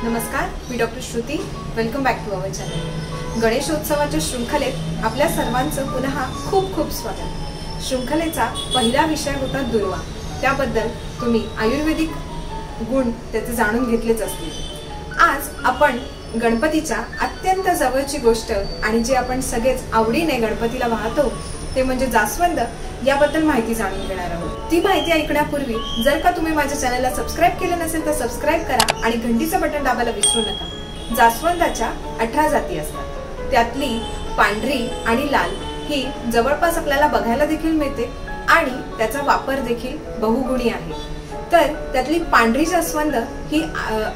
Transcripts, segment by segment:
नमस्कार, मी doctor Shruti. Welcome back to our channel. गणेशोत्सवाच्या शृंखलेत आपल्या सर्वांचं पुन्हा खूप खूप स्वागत. शृंखलेचा पहिला विषय होता दुर्वा. त्याबद्दल तुम्ही आयुर्वेदिक गुण त्याचे जाणून घेतलेच असतील. आज आपण गणपतीच्या अत्यंत जवळची गोष्ट आणि जे आपण सगळेच आवडीने गणपतीला वाहतो ते म्हणजे जास्वंद याबद्दल माहिती जाणून घेणार आहोत. ती माहिती ऐकण्यापूर्वी जर का तुम्ही माझ्या चॅनलला सबस्क्राइब केलं नसेल तर सबस्क्राइब करा आणि घंटीचं बटन दाबायला विसरू नका. जास्वंदाच्या 18 जाती असतात. त्यातली पांढरी आणि लाल ही जवळपास आपल्याला बघायला देखील मिळते आणि त्याचा वापर देखील बहुगुणी आहे. तर त्यातली पांढरी जास्वंद ही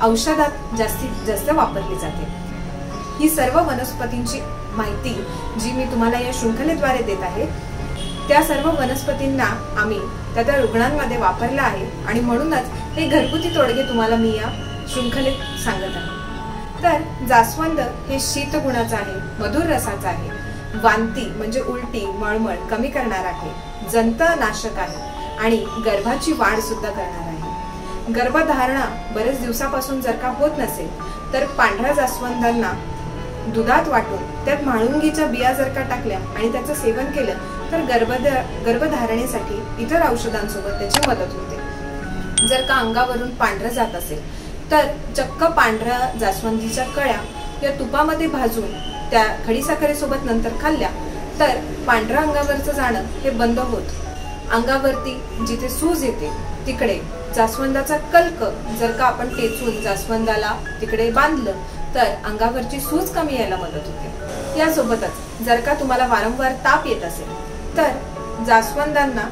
औषधात जास्तीत जास्त वापरली जाते. ही सर्व वनस्पतींची माहिती जी मी तुम्हाला या शृंखलेद्वारे देत आहे त्या सर्व वनस्पतींना आम्ही त्या रुग्णांमध्ये वापरला आहे आणि म्हणूनच हे घरगुती तोडगे तुम्हाला मी या शृंखलेत सांगत आहे. तर जास्वंद हे शीत गुणाचं आहे, मधुर रसाचं आहे, वांती म्हणजे उलटी मळमळ कमी करणार आहे, जंतनाशक आहे आणि गर्भाची वाढ सुद्धा करणार आहे. गर्भधारणा बरेच दिवसापासून जर का होत नसेल तर पांढऱ्या जास्वंदांना दुधात वाटून त्यात म्हाळुंगीच्या बिया जर का टाकल्या आणि त्याचं सेवन केलं तर गर्भधारणेसाठी इतर औषधांसोबत त्याची मदत होते. जर का अंगावरून पांढरं जात असेल तर चक्क पांढऱ्या जास्वंदीच्या कळ्या या तुपामध्ये भाजून त्या खडीसाखरेसोबत नंतर खाल्ल्या तर पांढऱ्या अंगावरचं जाणं हे बंद होत. अंगावरती जिथे सूज येते तिकडे जास्वंदाचा कल्क जर का आपण टेचून जास्वंदाला तिकडे बांधलं तर अंगावरची सूज कमी यायला मदत होते. यासोबतच जर का तुम्हाला वारंवार ताप येत असेल तर जास्वंदांना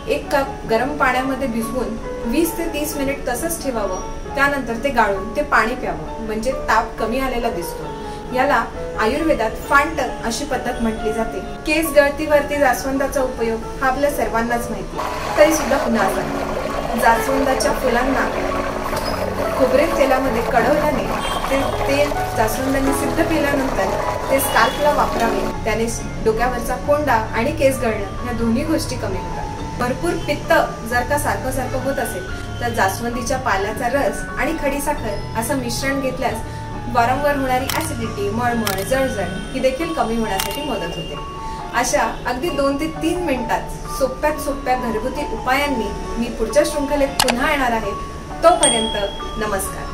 1 कप गरम पाण्यामध्ये भिजवून 20 ते 30 मिनिट तसंच ठेवावं. त्यानंतर ते गाळून ते पाणी प्यावं म्हणजे ताप कमी आलेला दिसतो. याला आयुर्वेदात फांट अशी पद्धत म्हटली जाते. केस गळतीवरती जास्वंदाचा उपयोग हा आपल्या सर्वांनाच माहिती आहे. तरी सुद्धा पुन्हा सांगते, जास्वंदाच्या फुलांना खोबरेल तेलामध्ये कढवल्याने ते तेल जास्वंदांनी सिद्ध केल्यानंतर ते स्काल्पला वापरावे. त्याने डोक्यावरचा कोंडा आणि केस गळणं या दोन्ही गोष्टी कमी होतात. भरपूर पित्त जर का सारखं होत असेल तर जास्वंदीच्या पाल्याचा रस आणि खडीसाखर असं मिश्रण घेतल्यास वारंवार होणारी ऍसिडिटी, मळमळ, जळजळ ही देखील कमी होण्यासाठी मदत होते. अशा अगदी 2 ते 3 मिनिटात सोप्यात सोप्या घरगुती उपायांनी मी पुढच्या शृंखलेत पुन्हा येणार आहे. तोपर्यंत नमस्कार.